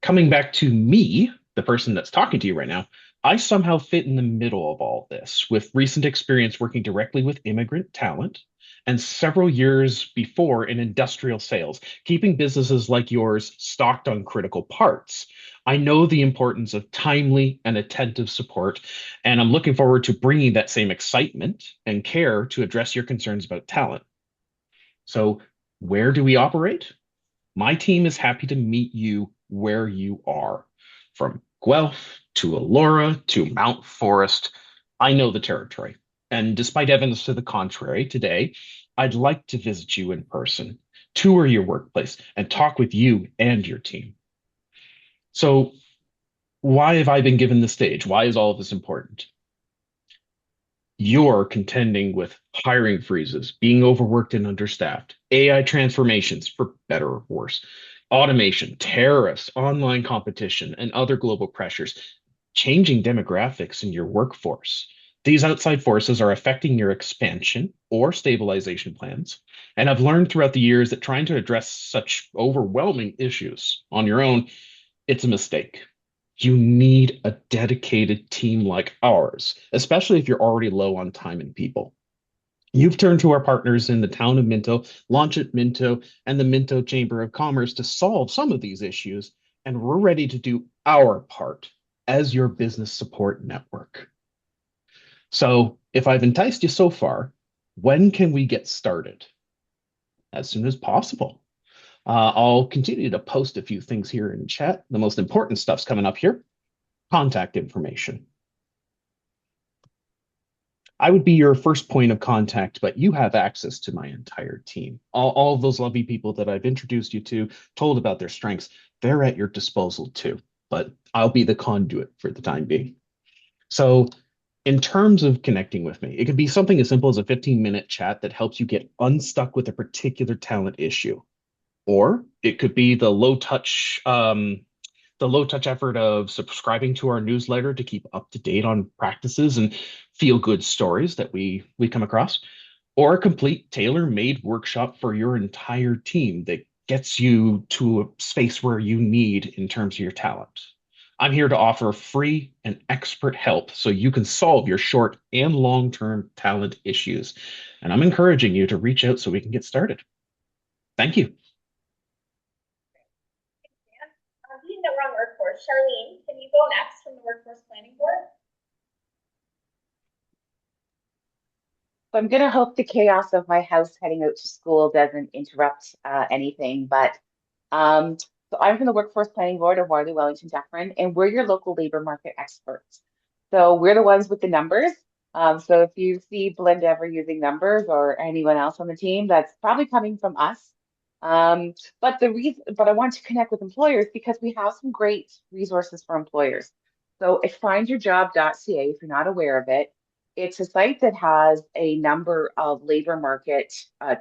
coming back to me, the person that's talking to you right now, I somehow fit in the middle of all this with recent experience working directly with immigrant talent and several years before in industrial sales, keeping businesses like yours stocked on critical parts. I know the importance of timely and attentive support, and I'm looking forward to bringing that same excitement and care to address your concerns about talent. So, where do we operate? My team is happy to meet you where you are, from Guelph to Elora to Mount Forest. I know the territory, and despite evidence to the contrary, today, I'd like to visit you in person, tour your workplace, and talk with you and your team. So, why have I been given the stage? Why is all of this important? You're contending with hiring freezes, being overworked and understaffed, AI transformations, for better or worse, automation, tariffs, online competition, and other global pressures, changing demographics in your workforce. These outside forces are affecting your expansion or stabilization plans. And I've learned throughout the years that trying to address such overwhelming issues on your own, it's a mistake. You need a dedicated team like ours, especially if you're already low on time and people. You've turned to our partners in the Town of Minto, Launch at Minto, and the Minto Chamber of Commerce to solve some of these issues, and we're ready to do our part as your business support network. So, if I've enticed you so far, when can we get started? As soon as possible. I'll continue to post a few things here in chat. The most important stuff's coming up here. Contact information. I would be your first point of contact, but you have access to my entire team. All of those lovely people that I've introduced you to, told about their strengths, they're at your disposal too. But I'll be the conduit for the time being. So, in terms of connecting with me, it could be something as simple as a 15-minute chat that helps you get unstuck with a particular talent issue. Or it could be the low touch effort of subscribing to our newsletter to keep up to date on practices and feel good stories that we come across, or a complete tailor made workshop for your entire team that gets you to a space where you need in terms of your talent. I'm here to offer free and expert help so you can solve your short and long term talent issues. And I'm encouraging you to reach out so we can get started. Thank you. Being that we're on workforce, Charlene, can you go next from the Workforce Planning Board? I'm going to hope the chaos of my house heading out to school doesn't interrupt anything. But so I'm from the Workforce Planning Board of Waterloo, Wellington, Dufferin, and we're your local labor market experts. So we're the ones with the numbers. So if you see Belinda ever using numbers or anyone else on the team, that's probably coming from us. But I want to connect with employers because we have some great resources for employers. So at findyourjob.ca, if you're not aware of it, it's a site that has a number of labor market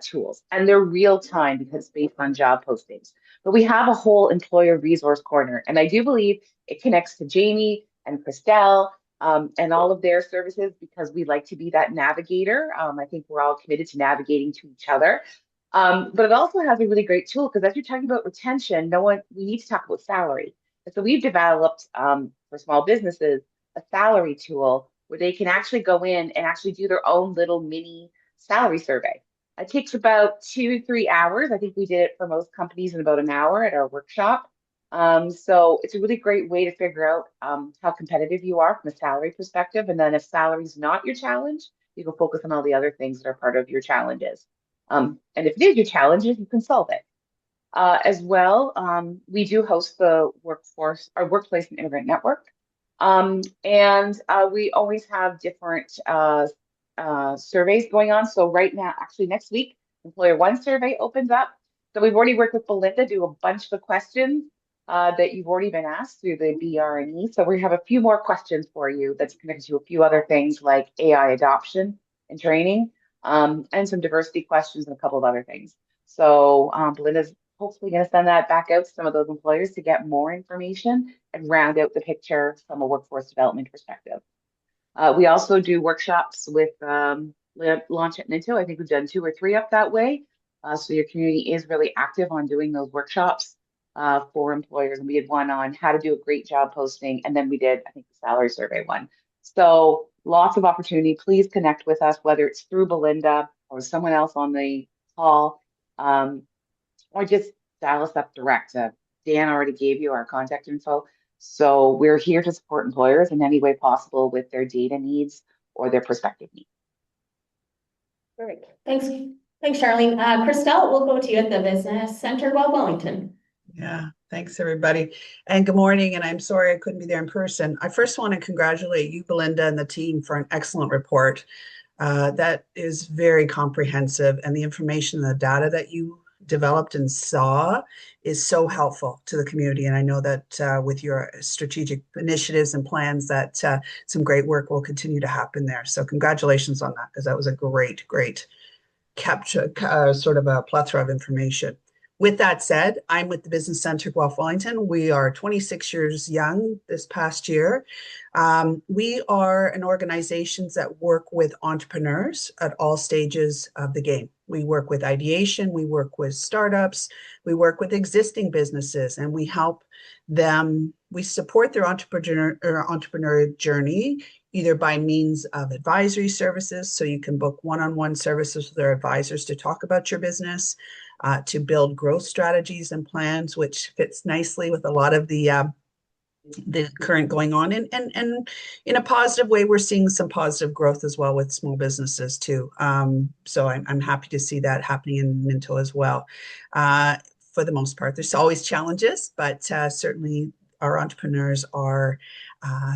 tools, and they're real time because it's based on job postings. But we have a whole employer resource corner, and I do believe it connects to Jamie and Christelle and all of their services because we like to be that navigator. I think we're all committed to navigating to each other. But it also has a really great tool because as you're talking about retention, we need to talk about salary. And so we've developed for small businesses a salary tool where they can actually go in and actually do their own little mini salary survey. It takes about 2 to 3 hours. I think we did it for most companies in about an hour at our workshop. So it's a really great way to figure out how competitive you are from a salary perspective. And then if salary is not your challenge, you can focus on all the other things that are part of your challenges. And if it is your challenges, you can solve it. As well, we do host the Workplace and Immigrant Network. And we always have different surveys going on. So right now, actually next week, Employer One survey opens up. So we've already worked with Belinda, do a bunch of the questions that you've already been asked through the BR&E. So we have a few more questions for you that's connected to a few other things like AI adoption and training, and some diversity questions and a couple of other things. So Belinda's hopefully going to send that back out to some of those employers to get more information and round out the picture from a workforce development perspective. We also do workshops with Launch at Minto. I think we've done 2 or 3 up that way. So your community is really active on doing those workshops for employers. And we did one on how to do a great job posting. And then we did, I think, the salary survey one. So lots of opportunity. Please connect with us, whether it's through Belinda or someone else on the call. Or just dial us up direct. Dan already gave you our contact info. So we're here to support employers in any way possible with their data needs or their prospective needs. Great. Thanks, Charlene. Christelle, we'll go to you at the Business Center of Wellington. Yeah, Thanks, everybody. And good morning. And I'm sorry I couldn't be there in person. I first want to congratulate you, Belinda, and the team for an excellent report. That is very comprehensive, and the information and the data that you developed and saw is so helpful to the community. And I know that with your strategic initiatives and plans, that some great work will continue to happen there. So congratulations on that, because that was a great capture sort of a plethora of information. With that said, I'm with the Business Center Guelph Wellington. We are 26 years young this past year. We are an organization that work with entrepreneurs at all stages of the game. We work with ideation, we work with startups, we work with existing businesses, and we help them. We support their entrepreneur journey either by means of advisory services, so you can book one-on-one services with their advisors to talk about your business, to build growth strategies and plans, which fits nicely with a lot of the current going on. And in a positive way, we're seeing some positive growth as well with small businesses too. So I'm happy to see that happening in Minto as well. For the most part, there's always challenges, but certainly our entrepreneurs are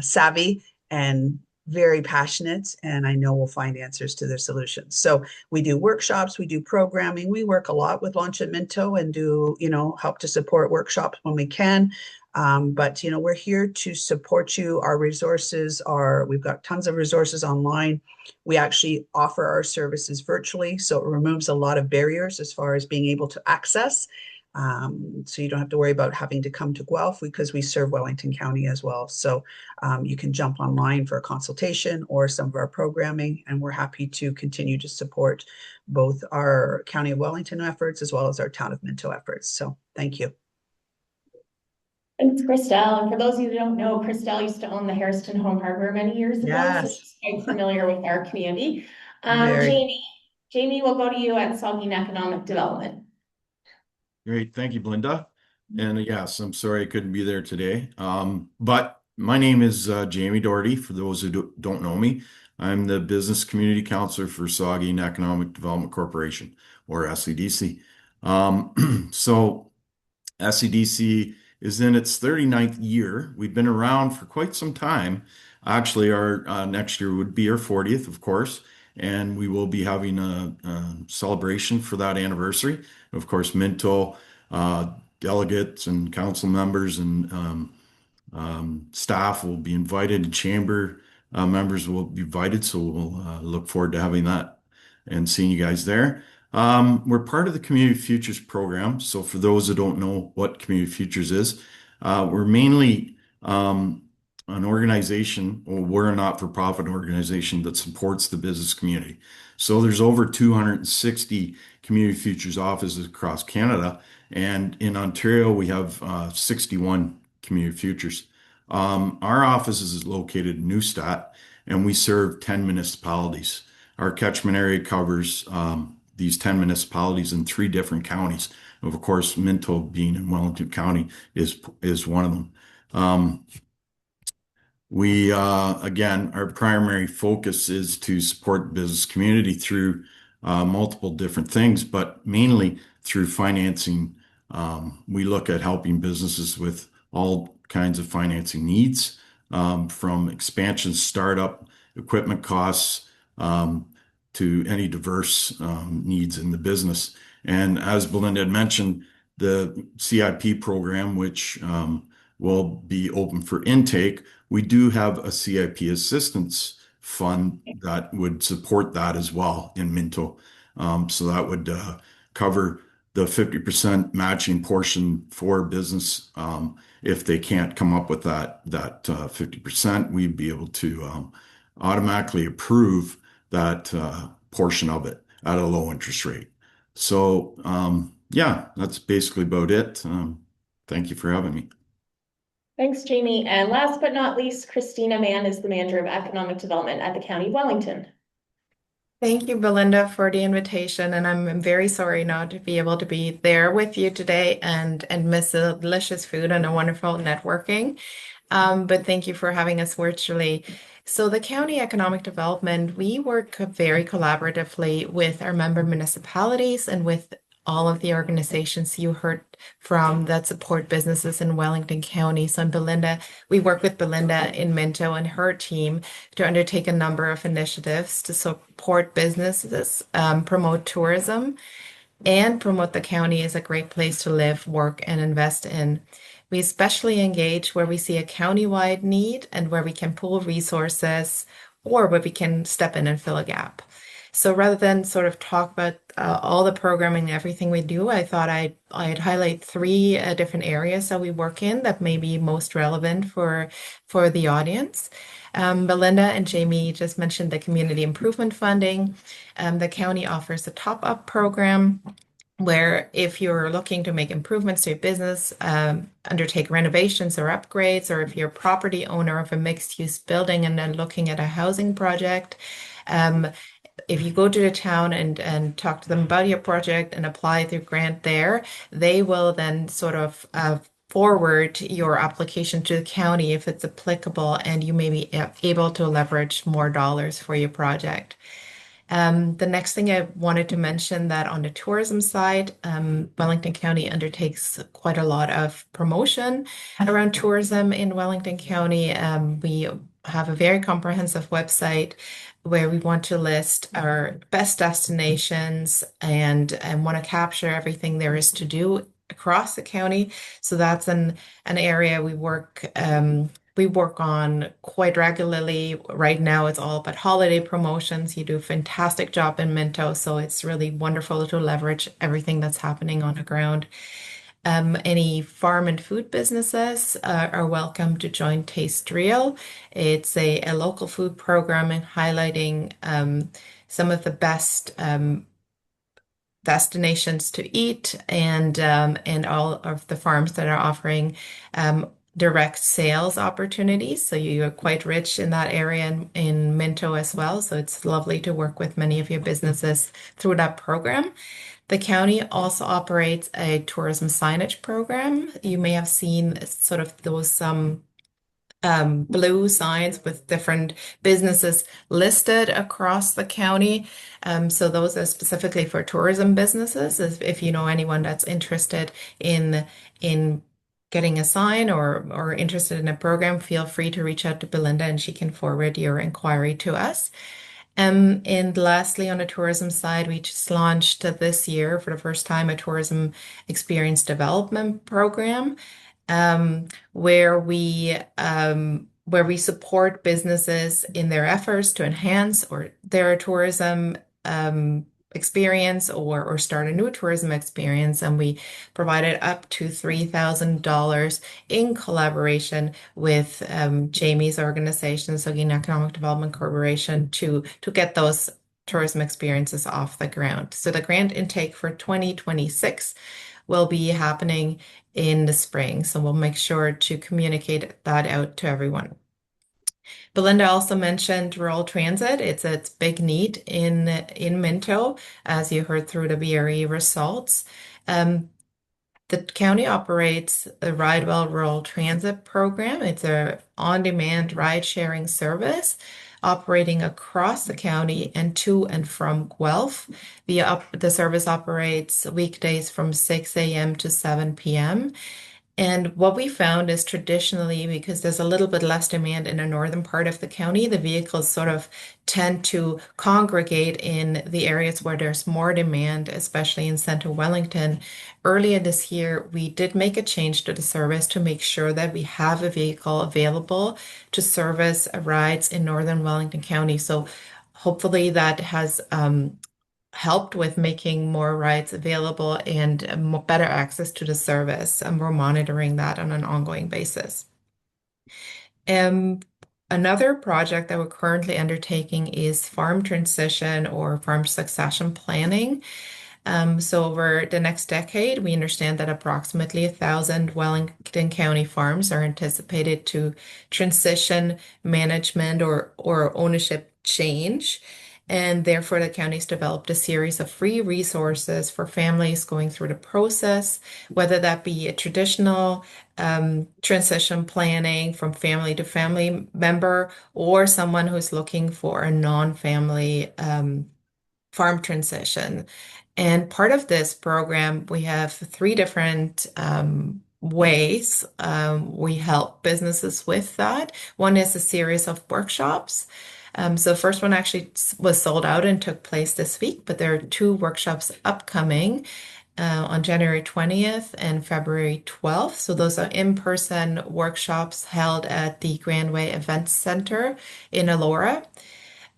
savvy and very passionate, and I know we'll find answers to their solutions. So we do workshops, we do programming, we work a lot with Launch at Minto and do, help to support workshops when we can. But we're here to support you. Our resources we've got tons of resources online. We actually offer our services virtually, so it removes a lot of barriers as far as being able to access. So you don't have to worry about having to come to Guelph, because we serve Wellington County as well. So you can jump online for a consultation or some of our programming, and we're happy to continue to support both our County of Wellington efforts as well as our Town of Minto efforts. So thank you. Thanks, Christelle. And for those of you who don't know, Christelle used to own the Harrison Home Harbor many years ago, so Yes. she's quite familiar with our community. Very. Jamie, we'll go to you at Saugeen Economic Development. Great, thank you, Belinda. And yes, I'm sorry I couldn't be there today. But my name is Jamie Doherty. For those who don't know me, I'm the Business Community Counselor for Saugeen Economic Development Corporation, or SEDC. So SEDC is in its 39th year. We've been around for quite some time. Actually, our next year would be our 40th, of course, and we will be having a celebration for that anniversary. Of course, Minto delegates and council members and staff will be invited, and chamber members will be invited. So we'll look forward to having that and seeing you guys there. We're part of the Community Futures program. So for those that don't know what Community Futures is, we're mainly an organization, or we're a not-for-profit organization that supports the business community. So there's over 260 Community Futures offices across Canada, and in Ontario we have 61 Community Futures. Our office is located in Neustadt, and we serve 10 municipalities. Our catchment area covers these 10 municipalities in 3 different counties. Of course, Minto, being in Wellington County, is one of them. We, again, our primary focus is to support the business community through multiple different things, but mainly through financing. We look at helping businesses with all kinds of financing needs, from expansion, startup, equipment costs, to any diverse needs in the business. And as Belinda had mentioned, the CIP program, which will be open for intake, we do have a CIP assistance fund that would support that as well in Minto. So that would cover the 50% matching portion for business. If they can't come up with that 50%, we'd be able to automatically approve that portion of it at a low interest rate. So yeah, that's basically about it. Thank you for having me. Thanks, Jamie. And last but not least, Christina Mann is the Manager of Economic Development at the County of Wellington. Thank you, Belinda, for the invitation, and I'm very sorry not to be able to be there with you today and miss the delicious food and a wonderful networking. But thank you for having us virtually. So the County Economic Development, we work very collaboratively with our member municipalities and with all of the organizations you heard from that support businesses in Wellington County. So we work with Belinda in Minto and her team to undertake a number of initiatives to support businesses, promote tourism, and promote the county as a great place to live, work, and invest in. We especially engage where we see a county-wide need and where we can pool resources or where we can step in and fill a gap. So rather than sort of talk about all the programming and everything we do, I thought I'd highlight three different areas that we work in that may be most relevant for the audience. Belinda and Jamie just mentioned the community improvement funding. The county offers a top-up program where if you're looking to make improvements to your business, undertake renovations or upgrades, or if you're a property owner of a mixed-use building and then looking at a housing project, if you go to the town and talk to them about your project and apply the grant there, they will then sort of forward your application to the county if it's applicable, and you may be able to leverage more dollars for your project. The next thing I wanted to mention that on the tourism side, Wellington County undertakes quite a lot of promotion around tourism in Wellington County. We have a very comprehensive website where we want to list our best destinations and want to capture everything there is to do across the county. So that's an area we work on quite regularly. Right now, it's all about holiday promotions. You do a fantastic job in Minto, so it's really wonderful to leverage everything that's happening on the ground. Any farm and food businesses are welcome to join Taste Real. It's a local food program and highlighting some of the best destinations to eat and all of the farms that are offering direct sales opportunities. So you are quite rich in that area in Minto as well. So it's lovely to work with many of your businesses through that program. The county also operates a tourism signage program. You may have seen sort of those blue signs with different businesses listed across the county. So those are specifically for tourism businesses. If you know anyone that's interested in getting a sign or interested in a program, feel free to reach out to Belinda and she can forward your inquiry to us. And lastly, on the tourism side, we just launched this year for the first time a tourism experience development program, where we support businesses in their efforts to enhance or their tourism experience or start a new tourism experience, and we provided up to $3,000 in collaboration with Jamie's organization, Seguin Economic Development Corporation, to get those tourism experiences off the ground. So the grant intake for 2026 will be happening in the spring, so we'll make sure to communicate that out to everyone. Belinda also mentioned rural transit. It's a big need in Minto, as you heard through the BRE results. The county operates a RideWell Rural Transit program. It's a on-demand ride-sharing service operating across the county and to and from Guelph. The service operates weekdays from 6 a.m. to 7 p.m. And what we found is traditionally, because there's a little bit less demand in the northern part of the county, the vehicles sort of tend to congregate in the areas where there's more demand, especially in central Wellington. Earlier this year, we did make a change to the service to make sure that we have a vehicle available to service rides in northern Wellington County. So hopefully that has helped with making more rides available and better access to the service. And we're monitoring that on an ongoing basis. Another project that we're currently undertaking is farm transition or farm succession planning. So over the next decade, we understand that approximately 1,000 Wellington County farms are anticipated to transition management or ownership change. And therefore, the county's developed a series of free resources for families going through the process, whether that be a traditional transition planning from family to family member or someone who's looking for a non-family farm transition. And part of this program, we have three different ways we help businesses with that. One is a series of workshops. So the first one actually was sold out and took place this week, but there are two workshops upcoming on January 20th and February 12th. So those are in-person workshops held at the Grandway Events Center in Elora.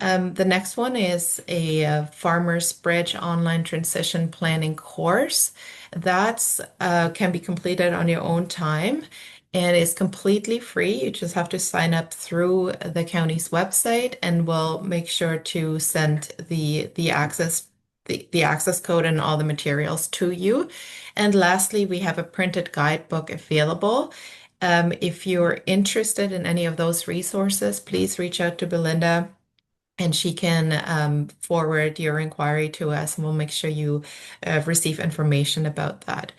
The next one is a Farmers Bridge online transition planning course. That's can be completed on your own time and is completely free. You just have to sign up through the county's website, and we'll make sure to send the access code and all the materials to you. And lastly, we have a printed guidebook available. If you're interested in any of those resources, please reach out to Belinda and she can forward your inquiry to us, and we'll make sure you receive information about that.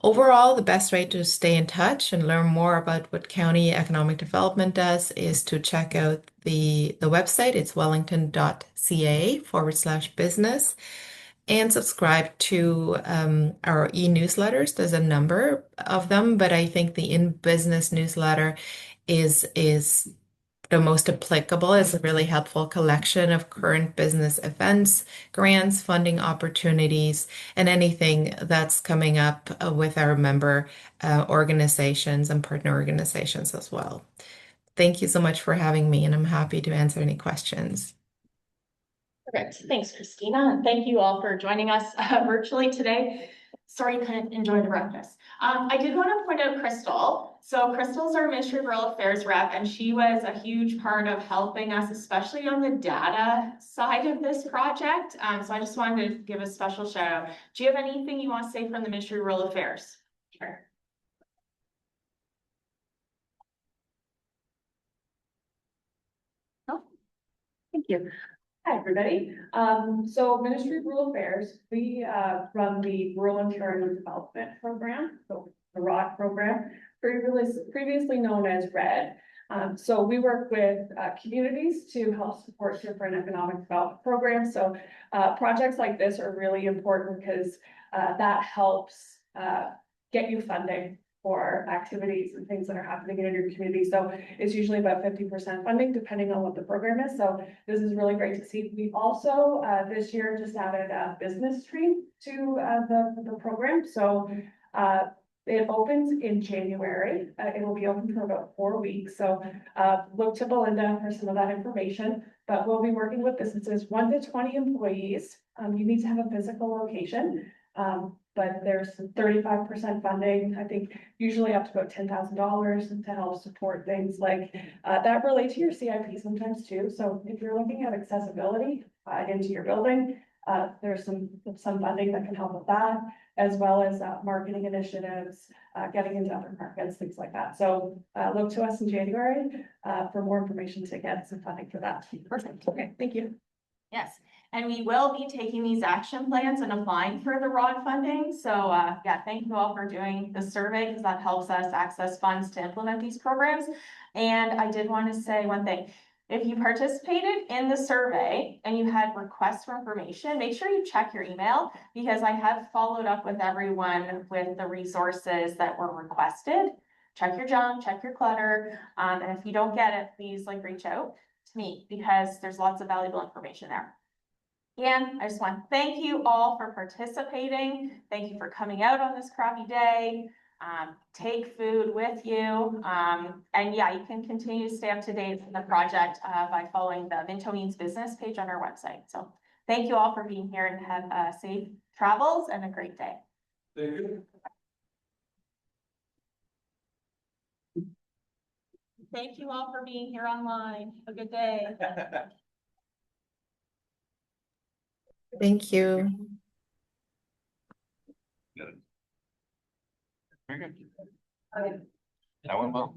Overall, the best way to stay in touch and learn more about what county economic development does is to check out the website. It's wellington.ca/business, and subscribe to our e-newsletters. There's a number of them, but I think the in-business newsletter is the most applicable. Is a really helpful collection of current business events, grants, funding opportunities, and anything that's coming up with our member organizations and partner organizations as well. Thank you so much for having me, and I'm happy to answer any questions. Perfect. Thanks, Christina. And thank you all for joining us virtually today. Sorry you couldn't enjoy the breakfast. I did want to point out Crystal. So Crystal's our Ministry of Rural Affairs rep, and she was a huge part of helping us, especially on the data side of this project. So I just wanted to give a special shout out. Do you have anything you want to say from the Ministry of Rural Affairs? Sure. Oh, thank you. Hi, everybody. So Ministry of Rural Affairs, we run the Rural Interior Development Program, so the ROD program, previously known as RED. So we work with communities to help support different economic development programs. So projects like this are really important because that helps get you funding for activities and things that are happening in your community. So it's usually about 50% funding, depending on what the program is. So this is really great to see. We also this year just added a business stream to the program. So it opens in January. It will be open for about 4 weeks. So look to Belinda for some of that information. But we'll be working with businesses 1 to 20 employees. You need to have a physical location. But there's 35% funding, I think usually up to about $10,000 to help support things like that relate to your CIP sometimes too. So if you're looking at accessibility into your building, there's some funding that can help with that, as well as marketing initiatives, getting into other markets, things like that. So look to us in January for more information to get some funding for that. Perfect. Okay, thank you. Yes. And we will be taking these action plans and applying for the ROD funding. So yeah, thank you all for doing the survey, because that helps us access funds to implement these programs. And I did want to say one thing. If you participated in the survey and you had requests for information, make sure you check your email, because I have followed up with everyone with the resources that were requested. Check your junk, check your clutter. And if you don't get it, please reach out to me, because there's lots of valuable information there. And I just want to thank you all for participating. Thank you for coming out on this crappy day. Take food with you. And yeah, you can continue to stay up to date with the project by following the Minto Means Business page on our website. So thank you all for being here, and have safe travels and a great day. Thank you. Thank you all for being here online. Have a good day. Thank you. Very good. That went well.